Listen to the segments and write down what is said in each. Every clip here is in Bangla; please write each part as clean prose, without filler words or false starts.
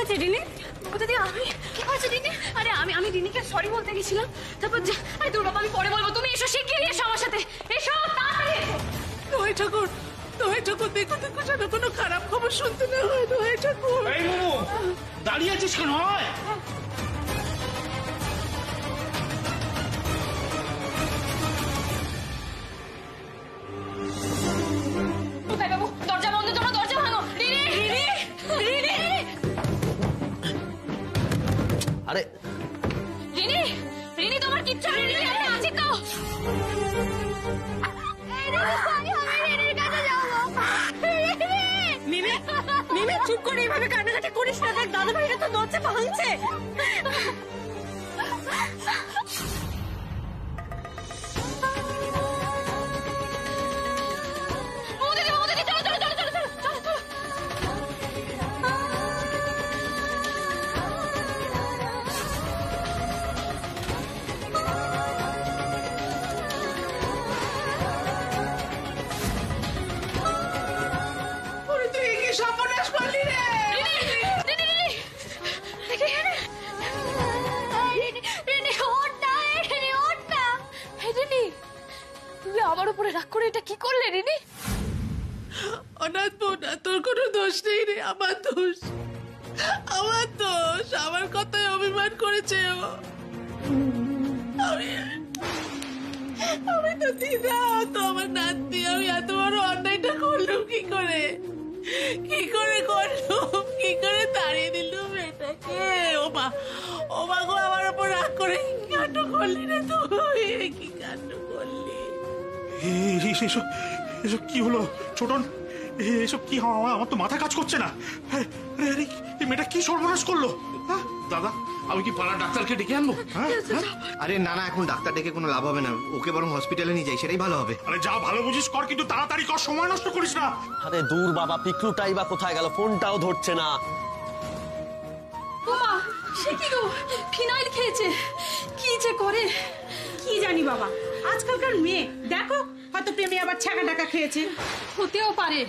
হয়েছে রিনি? দিদি আমি কি হয়েছে রিনি? আরে আমি রিনিকে সরি বলতে গেছিলাম, তারপর আরে দূর বাবা, আমি পরে বলবো, তুমি এসো, শিগগিরই এসো আমার সাথে, এসো তাড়াতাড়ি এসো। দোহাই ঠাকুর, দোহাই ঠাকুর, দেখো দেখো যেন কোনো খারাপ খবর শুনতে না হয়। দোহাই ঠাকুর। এই মোমো, দাঁড়িয়ে আছিস কেন? হয় বাবু, দরজা বন্ধ করো, দরজা ভাঙো। রিনি রিনি রিনি আরে রিনি রিনি, তোমার কিচ্ছু হয়নি, রিনি আমি আছি তো। চুপ করে এইভাবে কান্নাকাটি করিস না, দেখ দাদা ভাইরা তো দরজা ভাঙছে। তুই কি সর্বনাশ করলি রে? তুমি আমার উপরে রাগ করে এটা কি করলে রিনি? অনাথ বোনা, তোর কোনো দোষ নেই রে, আমার দোষ, আমার দোষ। আমার কথায় অভিমান করেছে ও। আমি তো দিদা, তো আমার নাতি, আমি এত বড় অন্যায়টা করলুম কি করে? কি করে করলুম? কি করে তাড়িয়ে দিলুম এটাকে? ও মা গো, আমার উপর রাগ করে কি কাণ্ড করলি রে তুই? কি কাণ্ড করলি? এসব এসব কি হলো ছোটন? এসব কি? আমার তো মাথা কাজ করছে না। এই মেয়েটা কি সর্বনাশ করলো? দাদা, আমি কি পাড়ার ডাক্তারকে ডেকে আনবো? আরে না না, এখন ডাক্তার ডেকে কোনো লাভ হবে না, ওকে বরং হসপিটালে নিয়ে যাই, সেটাই ভালো হবে। আরে যা ভালো বুঝিস কর, কিন্তু তাড়াতাড়ি কর, সময় নষ্ট করিস না। আরে দূর বাবা, পিকলুটাই বা কোথায় গেল? ফোনটাও ধরছে না। ওমা, সে কি গো, ফিনাইল খেয়েছে, কি যে করে কি জানি বাবা, আজকালকার মেয়ে দেখো, হয়তো প্রেমে আবার ছ্যাঁকা টাকা খেয়েছে। হতেও পারে,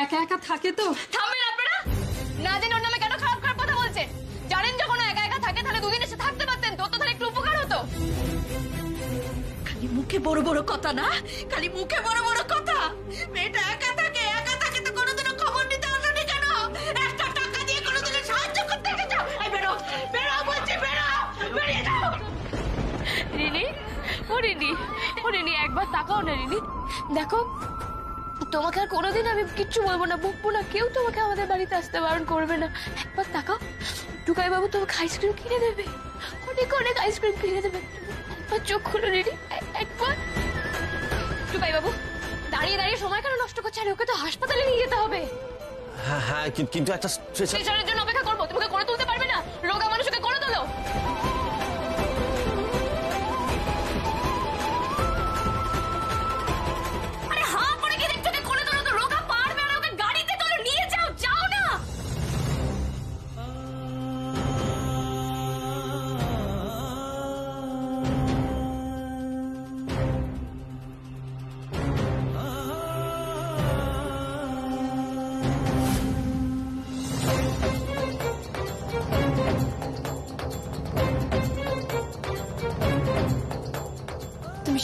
একা একা থাকে তো। থামবেন আপনারা, না জেনে ওর নামে কেন খারাপ খারাপ কথা বলছেন? জানেন যখন একা একা থাকে তাহলে দুদিন এসে থাকতে পারতেন তো, তাহলে একটু উপকার হতো। খালি মুখে বড় বড় কথা না, খালি মুখে বড় বড় কথা। মেয়েটা একা থাকে তো কোনোদিনও খবর নিতে আসেনি কেন? একটা টাকা দিয়ে কোনোদিনও সাহায্য করতে এসেছো? এই বেরো, বেরো বলছি, বেরো, বেরিয়ে যাও। রিনি, ও রিনি, ও রিনি, একবার তাকাও না রিনি। দেখো, তোমাকে আর কোনোদিন আমি কিচ্ছু বলবো না, বকবো না, কেউ তোমাকে আমাদের বাড়িতে আসতে বারণ করবে না। একবার তাকাও, টুকাই বাবু তোমাকে আইসক্রিম কিনে দেবে, অনেক অনেক আইসক্রিম কিনে দেবে। একবার চোখ খুলো রিনি, একবার। টুকাই বাবু দাঁড়িয়ে দাঁড়িয়ে সময় কেন নষ্ট করছে? আর ওকে তো হাসপাতালে নিয়ে যেতে হবে। হ্যাঁ হ্যাঁ, কিন্তু একটা স্ট্রেচারের জন্য অপেক্ষা করবো? তোমাকে করে তুলতে পারবে না? রোগা মানুষকে করে তোলো।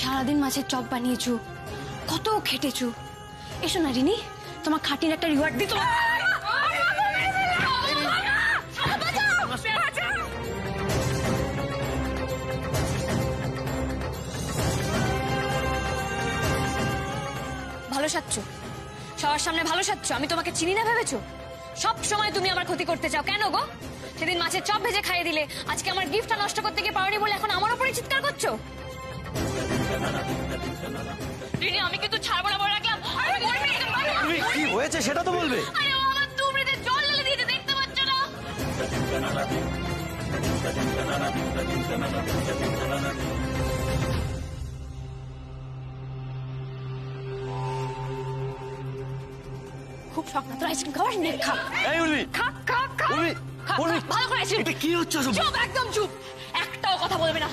সারাদিন মাছের চপ বানিয়েছো, কত খেটেছো। এসো না রিনি, তোমার খাটির একটা রিওয়ার্ড দিত। ভালো সাজছো, সবার সামনে ভালো সাজছো, আমি তোমাকে চিনি না ভেবেছো? সব সময় তুমি আমার ক্ষতি করতে চাও, কেন গো? সেদিন মাছের চপ ভেজে খাইয়ে দিলে, আজকে আমার গিফটটা নষ্ট করতে গিয়ে পারোনি বলে এখন আমার উপরে চিৎকার করছো। রিনি, আমি কিন্তু ছাড়বো না, বলে রাখলাম। কি হয়েছে সেটা তো বলবে। আরে ও আমার দুবড়িতে জল ঢেলে দিয়েছে, দেখতে পাচ্ছ না? খুব শখ না তোর আইসক্রিম খাওয়ার? নে খা। এই উর্মি, খা খা খা। উর্মি, উর্মি, ভালো করে আইসক্রিম। এটা কি হচ্ছে? চুপ, একদম চুপ, একটাও কথা বলবে না।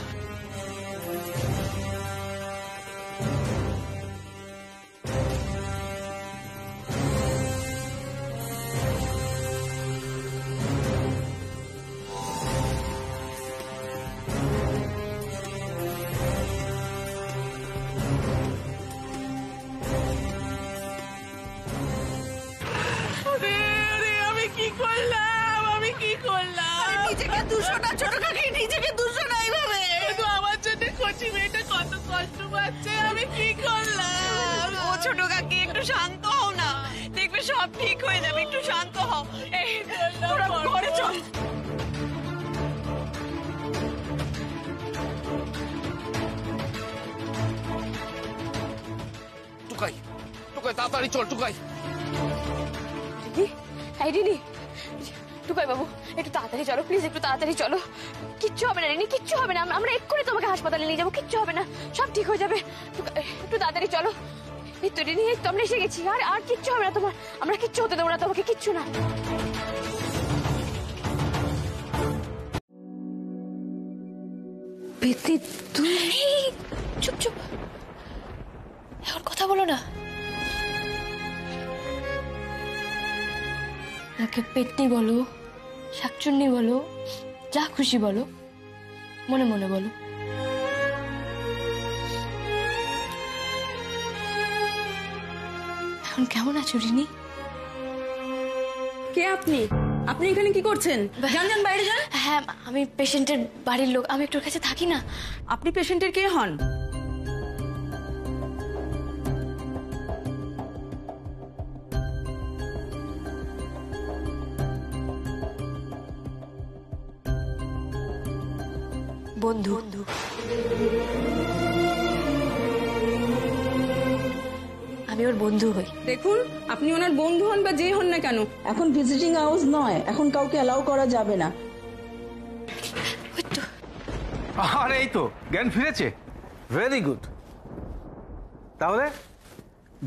200টা ছোট কাকি নিজেকে 200 না এইভাবে তো আমার জন্য কচি মেয়েটা কত কষ্ট পাচ্ছে আমি কি করলাম ও ছোট কাকি একটু শান্ত হও না, দেখবে সব ঠিক হয়ে যাবে, একটু শান্ত হও। এই তোরা ঘরে চল। টুকাই টুকাই তাড়াতাড়ি চল টুকাই। দিদি, এই দিদি, টুকাই বাবু একটু তাড়াতাড়ি চলো প্লিজ, একটু তাড়াতাড়ি চলো। কিচ্ছু হবে না রিনি, কিচ্ছু হবে না, আমরা এক্ষুনি তোমাকে হাসপাতালে নিয়ে যাবো, কিচ্ছু হবে না, সব ঠিক হয়ে যাবে। একটু তাড়াতাড়ি চলো। এই তো রিনি, এই তো আমরা এসে গেছি, আর আর কিচ্ছু হবে না তোমার, আমরা কিচ্ছু হতে দেবো না তোমাকে, কিচ্ছু না। পেতনি তুই চুপ চুপ, এখন কথা বলো না। তাকে পেতনি বলো, শাকচুন্নি বলো, যা খুশি বলো, মনে মনে বলো। এখন কেমন আছো রিনি? কে আপনি? আপনি এখানে কি করছেন? যান যান, বাইরে যান। হ্যাঁ, আমি পেশেন্টের বাড়ির লোক, আমি একটু কাছে থাকি না। আপনি পেশেন্টের কে হন? বন্ধু। আমি ওর বন্ধু হই। দেখুন, আপনি ওনার বন্ধু হন বা যেই হন না কেন, এখন ভিজিটিং আওয়ার্স নয়, এখন কাউকে অ্যালাউ করা যাবে না। ওই তো, আর এই তো জ্ঞান ফিরেছে, ভেরি গুড। তাহলে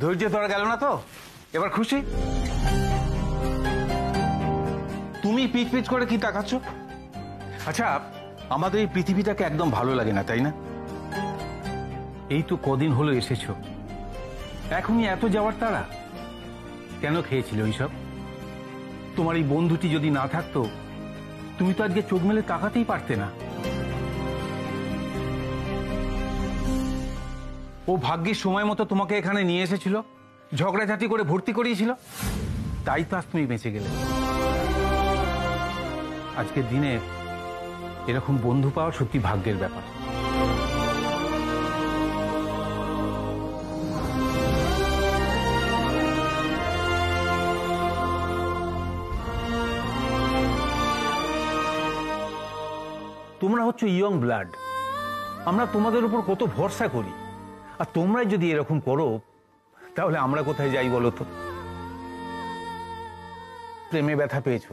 ধৈর্য ধরা গেল না তো, এবার খুশি? তুমি পিচ পিচ করে কি তাকাচ্ছ? আচ্ছা, আমাদের এই পৃথিবীটাকে একদম ভালো লাগে না, তাই না? এই তো কদিন হলো এসেছো, এখনই এত যাওয়ার তাড়া কেন? খেয়েছিলে ওইসব? তোমার এই বন্ধুটি যদি না থাকতো, তুমি তো আজকে চোখ মেলে তাকাতেই পারতে না। ও ভাগ্যের সময় মতো তোমাকে এখানে নিয়ে এসেছিল, ঝগড়াঝাটি করে ভর্তি করিয়েছিল, তাই তো আজ তুমি বেঁচে গেলে। আজকের দিনে এরকম বন্ধু পাওয়া সত্যি ভাগ্যের ব্যাপার। তোমরা হচ্ছে ইয়ং ব্লাড, আমরা তোমাদের উপর কত ভরসা করি, আর তোমরাই যদি এরকম করো তাহলে আমরা কোথায় যাই বলো তো? প্রেমে ব্যথা পেয়েছো,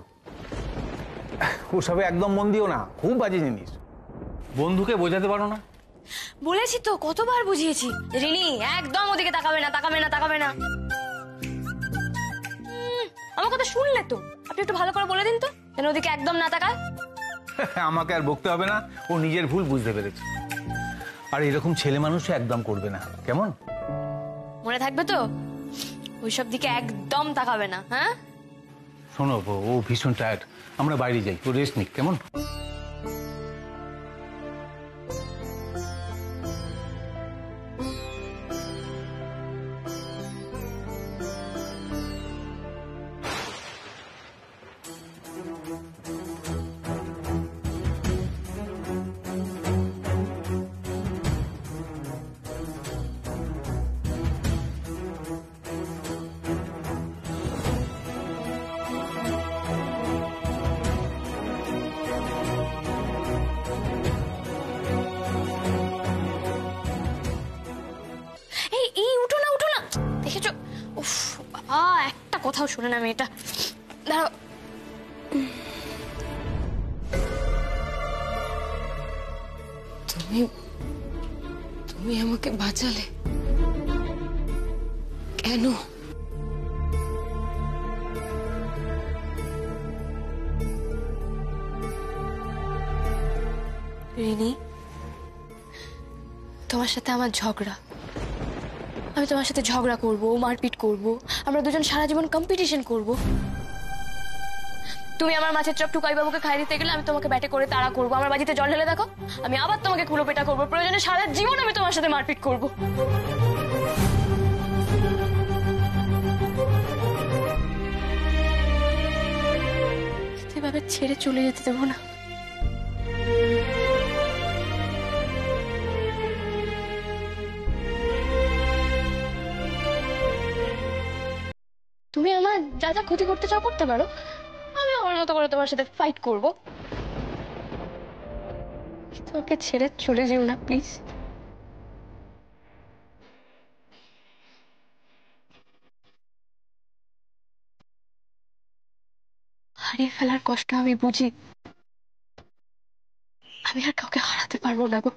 ওসবে একদম মন দিও না, খুব বাজে জিনিস। বন্ধুকে বোঝাতে পারো না? বলেছি তো, কতবার বুঝিয়েছি। রিনি একদম ওদিকে তাকাবে না, তাকাবে না, তাকাবে না। আমার কথা শুনলে তো, আপনি একটু ভালো করে বলে দিন তো, যেন ওদিকে একদম না তাকায়। আমাকে আর বকতে হবে না, ও নিজের ভুল বুঝতে পেরেছে। আর এরকম ছেলে মানুষও একদম করবে না, কেমন? মনে থাকবে তো, ওইসব দিকে একদম তাকাবে না। হ্যাঁ শোনো, ও ভীষণ টায়ার্ড, আমরা বাইরে যাই, ও রেস্ট নিক, কেমন? একটা কথাও শুনে না মেয়েটা। দাঁড়াও, তুমি তুমি আমাকে বাঁচালে কেন? রিনি, তোমার সাথে আমার ঝগড়া, আমি তোমার সাথে ঝগড়া করব, মারপিট করব, আমরা দুজন সারা জীবন কম্পিটিশন করব। তুমি আমার মাছের চপ টুকাই বাবুকে খাই দিতে গেলে আমি তোমাকে ব্যাটে করে তাড়া করব, আমার বাজিতে জল ঢেলে দেখো, আমি আবার তোমাকে কুলো পেটা করবো, প্রয়োজনে সারা জীবন আমি তোমার সাথে মারপিট করব। এভাবে ছেড়ে চলে যেতে দেবো না। যা যা ক্ষতি করতে চাও করতে পারো, আমি আমার মতো করে তোমার সাথে ফাইট করব। তোমাকে ছেড়ে চলে যেও না প্লিজ। হারিয়ে ফেলার কষ্ট আমি বুঝি, আমি আর কাউকে হারাতে পারবো না গো।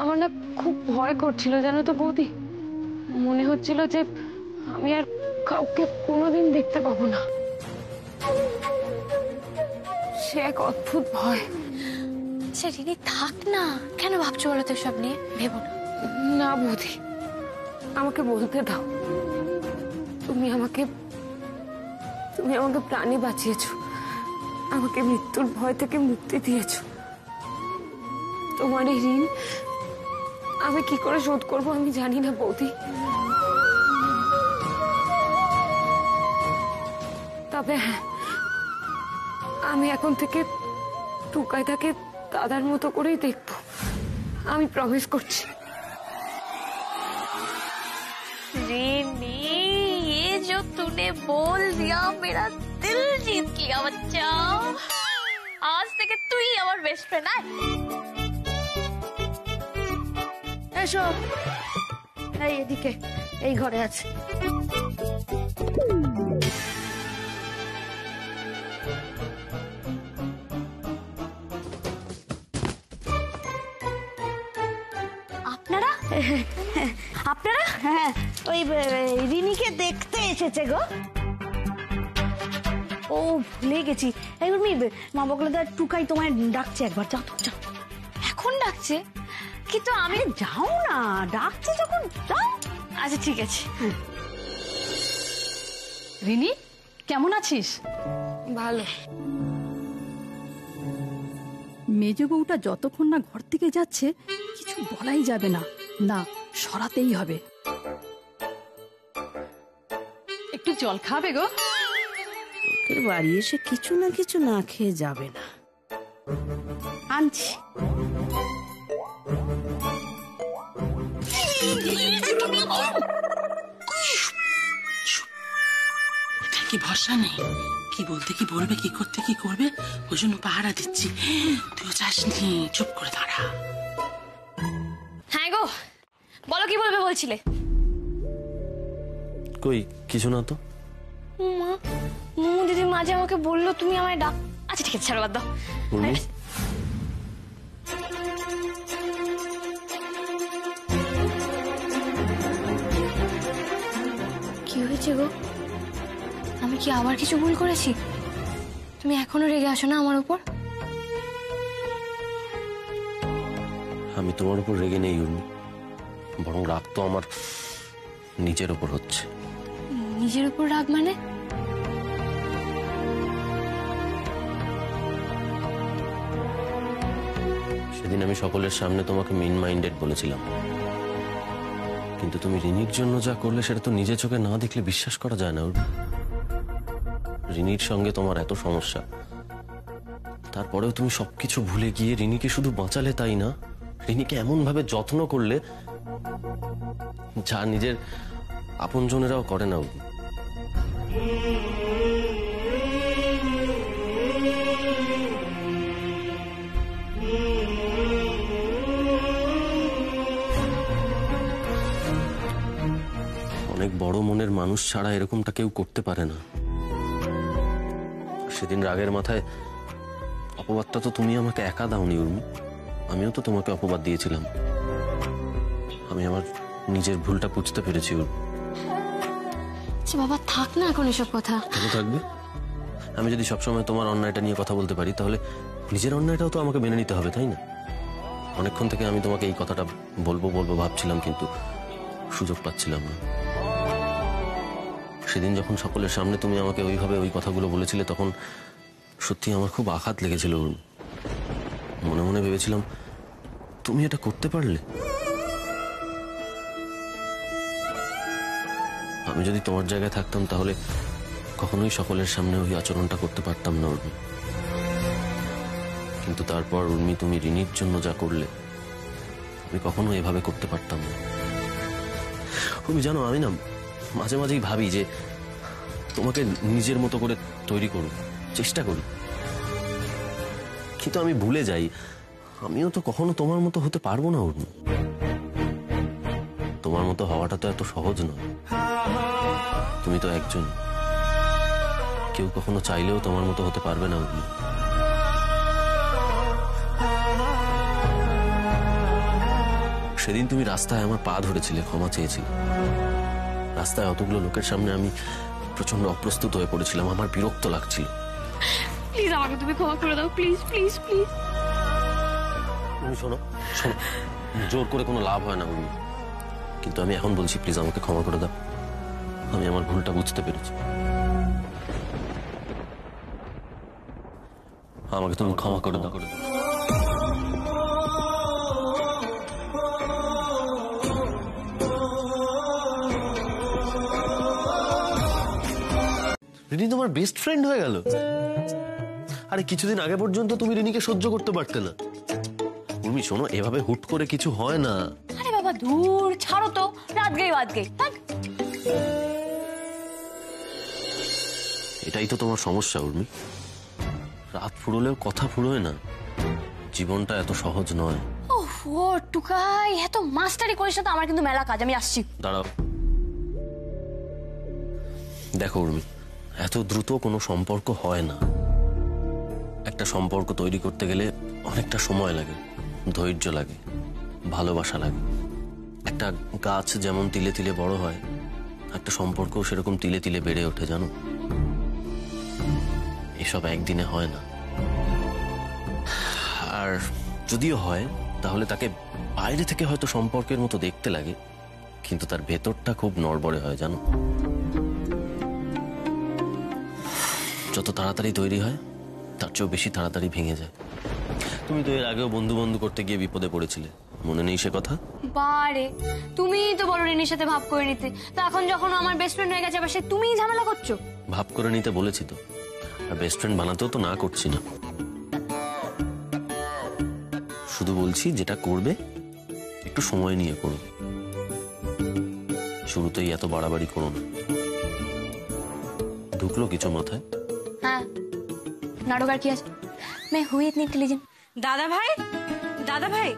আমার না খুব ভয় করছিল জানো তো বৌদি, মনে হচ্ছিল যে আমি আর কাউকে কোনোদিন দেখতে পাবো না। সে এক অদ্ভুত ভয়। সে রিনি থাক না, কেন ভাবছো বলো তো সব নিয়ে? ভেবো না। না বৌদি, আমাকে বলতে দাও। তুমি আমাকে প্রাণী বাঁচিয়েছো, আমাকে মৃত্যুর ভয় থেকে মুক্তি দিয়েছো। তোমার এই ঋণ আমি কি করে শোধ করবো আমি জানি না বৌদি, তবে হ্যাঁ, আমি এখন থেকে টুকাইটাকে দাদার মতো করেই দেখবো, আমি প্রমিস করছি। রিনি, ये जो तूने बोल दिया मेरा दिल जीत लिया बच्चा। आज থেকে তুই আমার বেস্ট ফ্রেন্ড। এসো, এই এদিকে, এই ঘরে আছে। আপনারা আপনারা? হ্যাঁ, ওই রিনিকে দেখতে এসেছে গো। ও ভুলে গেছি। এই উর্মি, মা বকলাদা টুকাই তোমায় ডাকছে, একবার যাও তো, যাও। এখন ডাকছে? কিন্তু আমি যাও না, ডাকছে যখন যাও। আচ্ছা ঠিক আছে। রিনি, কেমন আছিস? ভালো। মেজ বউটা যতক্ষণ না ঘর থেকে যাচ্ছে কিছু বলাই যাবে না, না সরাতেই হবে। একটু জল খাবে গো? লোকের বাড়ি এসে কিছু না কিছু না খেয়ে যাবে না, আনছি। কি ভরসা নেই, কি বলতে কি বলবে, কি করতে কি করবে, ওই জন্য পাহারা দিচ্ছি। তুইও যাসনি, চুপ করে দাঁড়া। হ্যাঁ গো, বলো কি বলবে বলছিলে? কই কিছু না তো। মা, মোমো দিদি মাঝে আমাকে বললো তুমি আমায় ডাক। আচ্ছা ঠিক আছে, ছাড়ো, বাদ দাও। উর্মি, কি হয়েছে গো? আমি কি আবার কিছু ভুল করেছি? তুমি এখনো রেগে আসো না আমার উপর? আমি তোমার উপর রেগে নেই উর্মি, বরং রাগ তো আমার নিজের উপর হচ্ছে। নিজের উপর রাগ মানে? সেদিন আমি সকলের সামনে তোমাকে মেন মাইন্ডেড বলেছিলাম, কিন্তু তুমি রিনির জন্য যা করলে সেটা তো নিজে চোখে না দেখলে বিশ্বাস করা যায় না। রিনির সঙ্গে তোমার এত সমস্যা, তারপরেও তুমি সবকিছু ভুলে গিয়ে রিনিকে শুধু বাঁচালে তাই না, রিনিকে এমন ভাবে যত্ন করলে যা নিজের আপনজনেরাও করে না। অনেক বড় মনের মানুষ ছাড়া এরকমটা কেউ করতে পারে না। সেদিন রাগের মাথায় অপবাদটা তো তুমি আমাকে একা দাওনি উর্মি, আমিও তো তোমাকে অপবাদ দিয়েছিলাম। আমি আমার নিজের ভুলটা বুঝতে পেরেছি। আচ্ছা বাবা, থাক না এখন এসব কথা। কেন থাকবে? আমি যদি সবসময় তোমার অন্যায়টা নিয়ে কথা বলতে পারি, তাহলে নিজের অন্যায়টাও তো আমাকে মেনে নিতে হবে, তাই না? অনেকক্ষণ থেকে আমি তোমাকে এই কথাটা বলবো বলবো ভাবছিলাম, কিন্তু সুযোগ পাচ্ছিলাম না। সেদিন যখন সকলের সামনে তুমি আমাকে ওইভাবে ওই কথাগুলো বলেছিলে, তখন সত্যি আমার খুব আঘাত লেগেছিল। মনে মনে ভেবেছিলাম তুমি এটা করতে পারলে। আমি যদি তোমার জায়গায় থাকতাম তাহলে কখনোই সকলের সামনে ওই আচরণটা করতে পারতাম না উর্মি। কিন্তু তারপর উর্মি তুমি রিনির জন্য যা করলে, আমি কখনো এভাবে করতে পারতাম না। তুমি জানো, আমি না মাঝে মাঝেই ভাবি যে তোমাকে নিজের মতো করে তৈরি করব, চেষ্টা করি, কিন্তু আমি ভুলে যাই আমিও তো কখনো তোমার মতো হতে পারবো না উর্মি। তোমার মতো হওয়াটা তো এত সহজ নয়। তুমি তো একজন, কেউ কখনো চাইলেও তোমার মতো হতে পারবে না উর্মি। সেদিন তুমি রাস্তায় আমার পা ধরেছিলে, ক্ষমা চেয়েছিলে। রাস্তায় অতগুলো লোকের সামনে আমি প্রচন্ড অপ্রস্তুত হয়ে পড়েছিলাম, আমার বিরক্ত লাগছিল। প্লিজ আমাকে তুমি ক্ষমা করে দাও, প্লিজ প্লিজ প্লিজ। তুমি শোনো শোনো, জোর করে কোনো লাভ হয় না উর্মি, কিন্তু আমি এখন বলছি প্লিজ আমাকে ক্ষমা করে দাও। আমি আমার ভুলটা বুঝতে পেরেছি, আমাকে তুমি ক্ষমা করে দাও। রিনি তোমার বেস্ট ফ্রেন্ড হয়ে গেল। আরে কিছুদিন আগে পর্যন্ত তুমি রিনিকে সহ্য করতে পারতে না। উর্মি শোনো, এভাবে হুট করে কিছু হয় না। আরে বাবা দূর, ছাড়ো তো, রাত গেই বাদ গেই। এটাই তো তোমার সমস্যা উর্মি, রাত ফুরোলেও কথা ফুরোয় না। জীবনটা এত সহজ নয়। ও টুকাই, এত মাস্টারি করিস না তো, আমার কিন্তু মেলা কাজ, আমি আসছি। দাঁড়াও, দেখো উর্মি, এত দ্রুত কোনো সম্পর্ক হয় না। একটা সম্পর্ক তৈরি করতে গেলে অনেকটা সময় লাগে, ধৈর্য লাগে, ভালোবাসা লাগে। একটা গাছ যেমন তিলে তিলে বড় হয়, একটা সম্পর্ক সেরকম তিলে তিলে বেড়ে ওঠে, জানো। এসব একদিনে হয় না। আর যদিও হয়, তাহলে তাকে বাইরে থেকে হয়তো সম্পর্কের মতো দেখতে লাগে, কিন্তু তার ভেতরটা খুব নড়বড়ে হয়, জানো। যত তাড়াতাড়ি তৈরি হয় তার চেয়েও বেশি তাড়াতাড়ি ভেঙে যায়। তুমি তো এর আগেও বন্ধু বন্ধু করতে গিয়ে বিপদে পড়েছিলে, মনে নেই সে কথা? বারে, তুমিই তো বলো রিনির সাথে ভাব করে নিতে, তো এখন যখন আমার বেস্ট ফ্রেন্ড হয়ে গেছে আবার সে তুমিই ঝামেলা করছো। ভাব করে নিতে বলেছি তো, আর বেস্ট ফ্রেন্ড বানাতেও তো না করছি না। শুধু বলছি যেটা করবে একটু সময় নিয়ে করো, শুরুতেই এত বাড়াবাড়ি করো না। ঢুকলো কিছু মাথায়? হ্যাঁ, নাটক আর কি আছে, मैं हुई इतनी इंटेलिजेंट। দাদা ভাই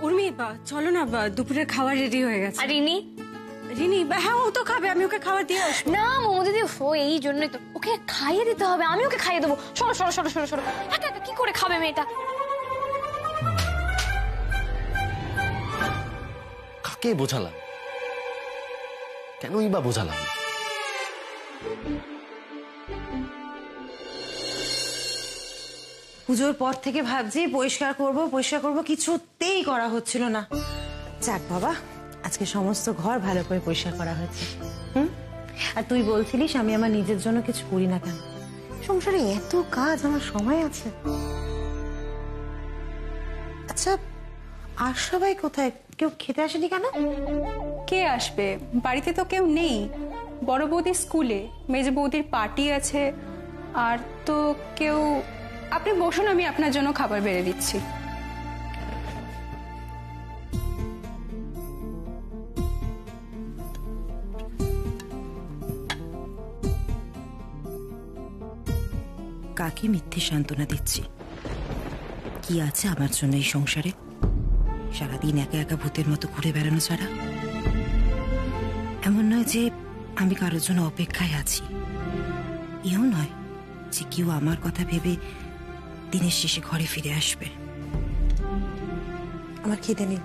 উর্মি, চলো না, দুপুরের খাবার রেডি হয়ে গেছে। আর রিনি? রিনি, হ্যাঁ ও তো খাবে, আমি ওকে খাবার দিয়ে আসবো। না মোমো দিদি, ও এই জন্যই তো ওকে খাইয়ে দিতে হবে, আমি ওকে খাইয়ে দেবো। সরো সরো সরো সরো সরো, একা একা কি করে খাবে মেয়েটা? কাকে বোঝালাম, কেনই বা বোঝালাম? পুজোর পর থেকে ভাবছি পরিষ্কার করব কিছুতেই করা হচ্ছিল না। যাক বাবা, আজকে সমস্ত ঘর ভালো করে পরিষ্কার করা হয়েছে। আর তুই বলছিলিস আমি আমার নিজের জন্য কিছু করি না কেন? সংসারে এত কাজ, আমার সময় আছে। আচ্ছা, আর সবাই কোথায়? কেউ খেতে আসেনি কেন? কে আসবে? বাড়িতে তো কেউ নেই। বড় বৌদির স্কুলে, মেজ বৌদির পার্টি আছে, আর তো কেউ। আপনি বসুন, আমি আপনার জন্য খাবার বেড়ে দিচ্ছি। কাকে মিথ্যে সান্ত্বনা দিচ্ছি? কি আছে আমার জন্য এই সংসারে? সারাদিন একা একা ভূতের মতো ঘুরে বেড়ানো ছাড়া। এমন নয় যে আমি কারোর জন্য অপেক্ষায় আছি, এও নয় যে কেউ আমার কথা ভেবে দিনের শেষে ঘরে ফিরে আসবে। আমার খিদে নেই,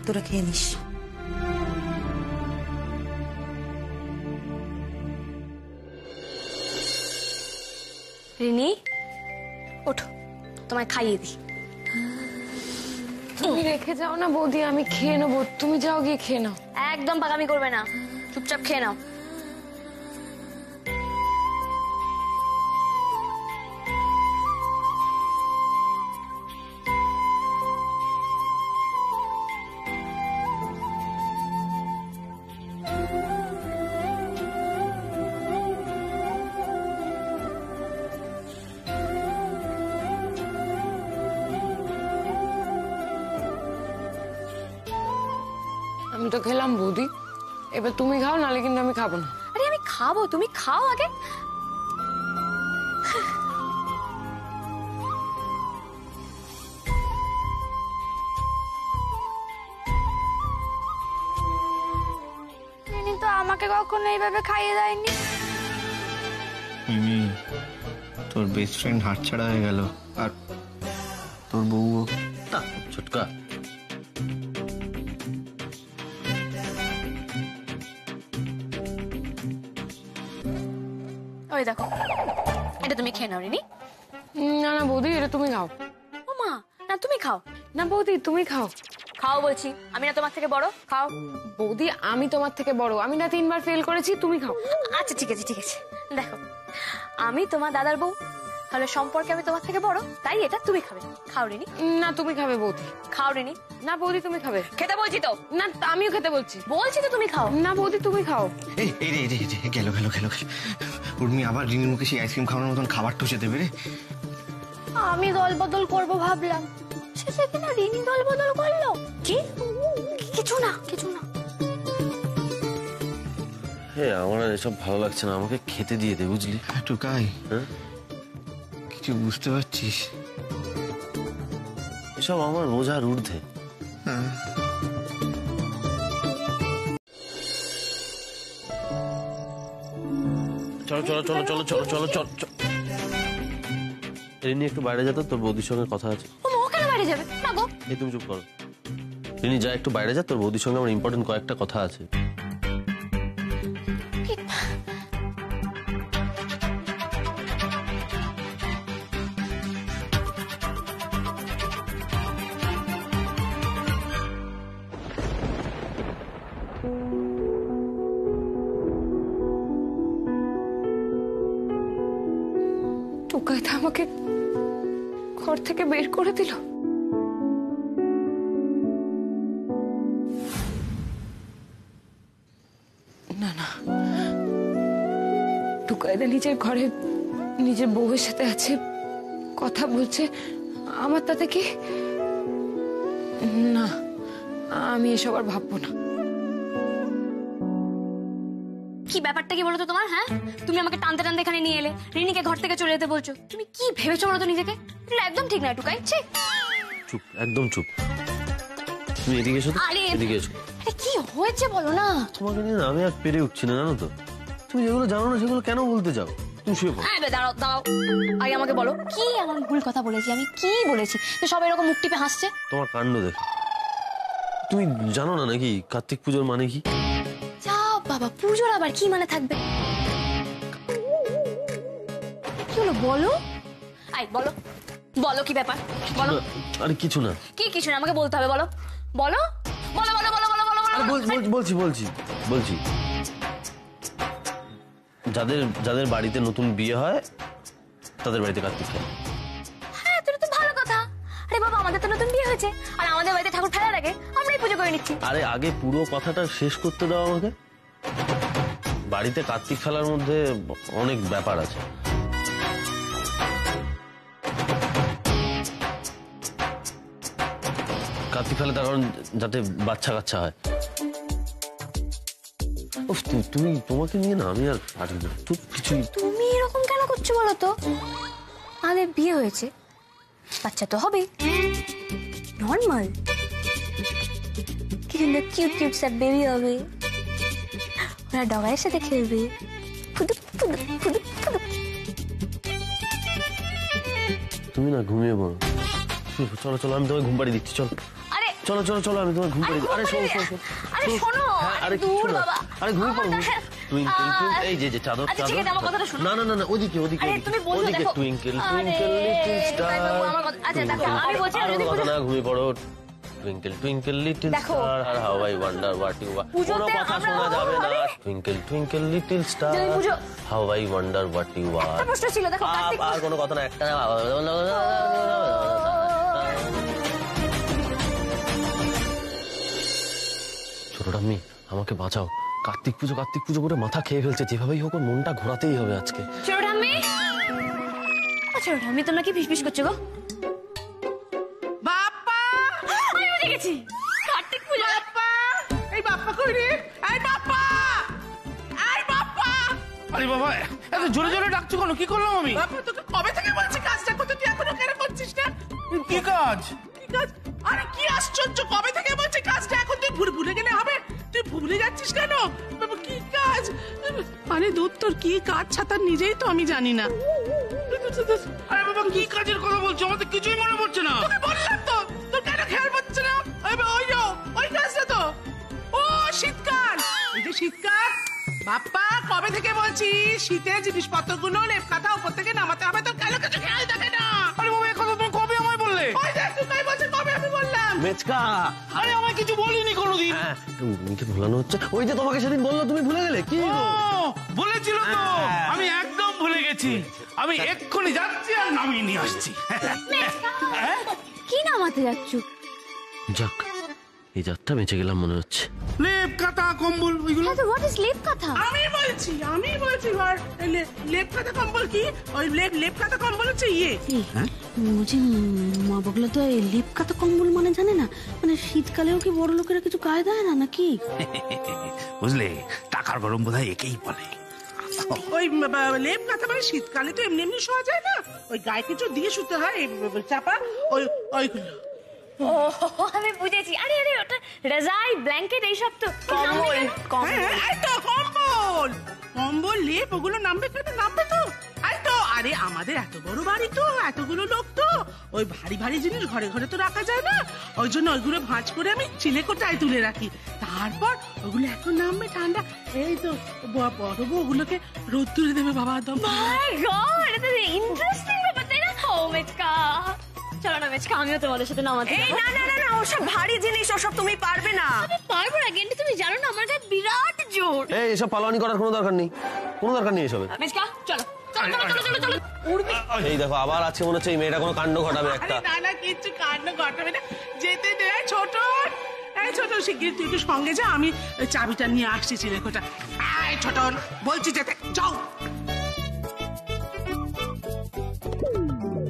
তোরা খেয়ে নিস। রিনি ওঠো, তোমায় খাইয়ে দিই। তুমি রেখে যাও না বৌদি, আমি খেয়ে নেবো, তুমি যাও গিয়ে খেয়ে নাও। একদম পাকামি করবে না, চুপচাপ খেয়ে নাও। আমি তো খেলাম বৌদি, এবার তুমি খাও, নালে কিন্তু আমি খাবো না। আরে আমি খাবো, তুমি খাও আগে। তো আমাকে কখনো এইভাবে খাইয়ে দেয়নি। তোর বেস্ট ফ্রেন্ড হাতছাড়া হয়ে গেল, আর তোর বউও। ছোটকা, ওই দেখো, এটা তুমি খেয়ে নাও রিনি। না না বৌদি, এটা তুমি খাও। ও মা, না তুমি খাও। না বৌদি, তুমি খাও। খাও বলছি, আমি না তোমার থেকে বড়, খাও। বৌদি, আমি তোমার থেকে বড়, আমি না 3 বার ফেল করেছি, তুমি খাও। আচ্ছা ঠিক আছে ঠিক আছে, দেখো আমি তোমার দাদার বউ, তাহলে সম্পর্কে আমি তোমার থেকে বড়, তাই এটা তুমি খাবে। খাও রিনি। না তুমি খাবে বৌদি। খাও রিনি। না বৌদি, তুমি খাবে। খেতে বলছি তো। না আমিও খেতে বলছি। বলছি তো তুমি খাও। না বৌদি, তুমি খাও। এই রে গেল গেল গেল। উর্মি আবার রিনির মুখে সেই আইসক্রিম খাওয়ানোর মতন খাবার ঠুসে দেবে রে। আমি দল বদল করবো ভাবলাম, শেষে কিনা রিনি দল বদল করলো। কি? কিছু না কিছু না। হ্যাঁ, আমার আর এসব ভালো লাগছে না, আমাকে খেতে দিয়ে দে, বুঝলি? টুকাই, কিছু বুঝতে পারছিস? এসব আমার বোঝার ঊর্ধ্বে। চলো চলো চলো চলো চলো চলো চলো চলো। রিনি একটু বাইরে যা তো, তোর বৌদির সঙ্গে কথা আছে। ও কেন বাইরে যাবে? না গো। এই তুমি চুপ করো। রিনি যা, একটু বাইরে যা, তোর বৌদির সঙ্গে আমার ইম্পর্টেন্ট কয়েকটা কথা আছে। টুকাই তো আমাকে ঘর থেকে বের করে দিল। না না, টুকাইদা নিজের ঘরে নিজের বউয়ের সাথে আছে, কথা বলছে, আমার তাতে কি? না, আমি এসব আর ভাববো না। কি ব্যাপারটা কি বলো তো তোমার? হ্যাঁ, তুমি আমাকে টানতে টানতে এখানে নিয়ে এলে, রিনিকে ঘর থেকে চলে যেতে বলছো। তুমি কি ভেবেছো বলো তো নিজেকে? এটা একদম ঠিক না টুকাই। চুপ, একদম চুপ। তুমি এদিকে এসো তো, এদিকে এসো। আরে কি হয়েছে বলো না। তোমাকে নিয়ে না আমি আর পেরে উঠছি না, জানো তো? তুমি যেগুলো জানো না সেগুলো কেন বলতে চাও? তুমি শুয়ে পড়ো। দাঁড়াও দাঁড়াও, আগে আমাকে বলো কি এমন ভুল কথা বলেছি, আমি কি বলেছি যে সবাই এরকম মুখ টিপে হাসছে? তোমার কাণ্ড দেখো। তুমি জানো না নাকি কার্তিক পুজোর মানে কি? বাবা, পুজোর আবার কি মানে থাকবে? কি হলো বলো? বলো বলো কি ব্যাপার বলো। আরে কিছু না। কি কিছু না, আমাকে বলতে হবে। বলো বলো বলো বলো বলো বলো বলো। বলছি বলছি বলছি যাদের যাদের বাড়িতে নতুন বিয়ে হয় তাদের বাড়িতে কার্তিক খায়। হ্যাঁ, তোর তো ভালো কথা। আরে বাবা, আমাদের তো নতুন বিয়ে হয়েছে, আর আমাদের বাড়িতে ঠাকুর ফেলার আগে আমরাই পুজো করে নিচ্ছি। আরে আগে পুরো কথাটা শেষ করতে দাও আমাকে। বাড়িতে কার্তিক খেলার মধ্যে অনেক ব্যাপার আছে। কার্তিক খেলা তার কারণ যাতে বাচ্চা কাচ্চা হয়। তুমি তোমাকে নিয়ে না আমি আর পারি না। তুমি এরকম কেন করছো বলো তো? আমাদের বিয়ে হয়েছে, বাচ্চা তো হবে, নর্মাল। কি সুন্দর কিউট কিউট সব বেবি হবে, ওরা ডগায়ের সাথে খেলবে, ফুদুক ফুদুক ফুদুক ফুদুক। তুমি না ঘুমিয়ে পড়ো। চলো চলো, আমি তোমায় ঘুম পাড়িয়ে দিচ্ছি। চলো আরে চলো চলো চলো, আমি তোমায় ঘুম পাড়িয়ে দিচ্ছি। আরে শোনো শোনো, আরে শোনো, আরে দূর বাবা, আরে ঘুমিয়ে পড়ো। টুইঙ্কেল এই যে চাদর চাদর। না না না না, ওদিকে ওদিকে ওদিকে। Twinkle twinkle little star. আচ্ছা দেখো, আমি বলছি যদি না, ঘুমিয়ে পড়ো। টুইঙ্কেল টুইঙ্কেল লিটল দেখো। স্টার আর how I wonder what you are. কোনো পুজোতে কথা আমরা শোনা যাবে না। হবে। টুইঙ্কেল টুইঙ্কেল লিটল স্টার যদি পুজো- how I wonder what you are. একটা প্রশ্ন ছিল, দেখো কার্তিক আর কোনো কথা না, একটা ছোট ঠাম্মি আমাকে বাঁচাও। কার্তিক পুজো করে মাথা খেয়ে ফেলছে, যেভাবেই হোক ওর মনটা ঘোরাতেই হবে আজকে। ছোট ঠাম্মি, ছোট ঠাম্মি তোমরা কি ফিসফিস করছো গো? বাপ্পা, আমি বুঝে গেছি, কার্তিক পুজো। বাপ্পা, এই বাপ্পা কই রে? এই বাপ্পা, এই বাপ্পা। আরে বাবা, এত জোরে জোরে ডাকছো কেন? কি করলাম আমি? বাপ্পা, তোকে কবে থেকে বলছি কাজটা করতে, তুই এখনো কেন করছিস না? কি কাজ? কি কাজ? আরে কি আশ্চর্য, কবে থেকে বলছি কাজটা, এখন তুই ভুলে গেলে হবে? তুই ভুলে যাচ্ছিস কেন? বাবা, কি কাজ? আরে দূর, তোর কি কাজ ছাতা নিজেই তো আমি জানি না। আরে বাবা, কি কাজের কথা বলছো? আমার তো কিছুই মনে পড়ছে না। তোকে বললাম তো, তোর কেন খেয়াল পড়ছে না? ওই কাজটা তো, ও শীতকাল, এই যে শীতকাল। বাপ্পা, কবে থেকে বলছি শীতের জিনিসপত্রগুলো লেপ কাঁথা উপর থেকে নামাতে হবে, তোর কেন কিছু খেয়াল থাকে না? আরে বাবা, এই কথা তুমি কবে আমায় বললে? ওই দেখ, তুই তাই বলছিস, কবে আমি বললাম? মেচকা, আরে আমায় কিছু বলিনি কোনোদিন। হ্যাঁ উর্মিকে ভুলানো হচ্ছে। ওই যে তোমাকে সেদিন বললো, তুমি ভুলে গেলে কি গো? ও, বলেছিল তো, আমি একদম ভুলে গেছি। আমি এক্ষুনি যাচ্ছি আর নামিয়ে নিয়ে আসছি। কি নামাতে যাচ্ছ? যাক, এই যাত্রা বেঁচে গেলাম মনে হচ্ছে। লেপ কাঁথা কম্বল ওইগুলো। হোয়াট ইজ লেপ কথা? আমি বলছি লেপ কাঁথা কম্বল কি? ওই লেপ কাঁথা কম্বল হচ্ছে ইয়ে। মুঝে মা বগলা তো এই লিপ কাতা কম্বল মানে জানে না, মানে শীতকালেও কি বড় লোকেরা কিছু গায়ে দেয় না নাকি? বুঝলে, টাকার গরম বোধহয় একেই বলে। ওই লেপ কাঁথা মানে শীতকালে তো এমনি এমনি শোয়া যায় না, ওই গায়ে কিছু দিয়ে শুতে হয়, এই চাপা ওইগুলো। ও আমি বুঝেছি। আরে আরে ওটা রাজাই, ব্ল্যাঙ্কেট এইসব তো কম্বল। এই তো কম্বল, কম্বল লেপ ওগুলো নামবে কেন? নামবে তো। এই তো, আরে আমাদের এত বড় বাড়ি তো, এতগুলো লোক তো, ওই ভারী ভারী জিনিস ঘরে ঘরে তো রাখা যায় না, ওই জন্য ওইগুলো ভাঁজ করে আমি চিলেকোটায় তুলে রাখি। তারপর ওগুলো এখন নামবে ঠান্ডা। এই তো বড় বউ ওগুলোকে রোদ তুলে দেবে বাবা একদম। মাই গড, এটা তো ইন্টারেস্টিং ব্যাপার, তাই না? ও মেচকা, চলো না মেচকা, আমিও তোমাদের সাথে নামাতে এই না না না না, ওসব ভারী জিনিস, ওসব তুমি পারবে না। আমি পারবো না কিন্তু তুমি জানো না আমার গায়ে বিরাট জোর। এই এসব পালানি করার কোনো দরকার নেই, কোনো দরকার নেই এসবের। মেচকা চলো চলো চলো চলো চলো। উর্মি, এই দেখো আবার আছে মনে হচ্ছে এই মেয়েটা কোনো কাণ্ড ঘটাবে একটা। না না, কিচ্ছু কাণ্ড ঘটাবে না, যেতে দে। ছোট, এই ছোট, শিগগির তুই একটু সঙ্গে যা, আমি ওই চাবিটা নিয়ে আসছি চিলেকোটা। এই ছোট, বলছি যেতে, যাও।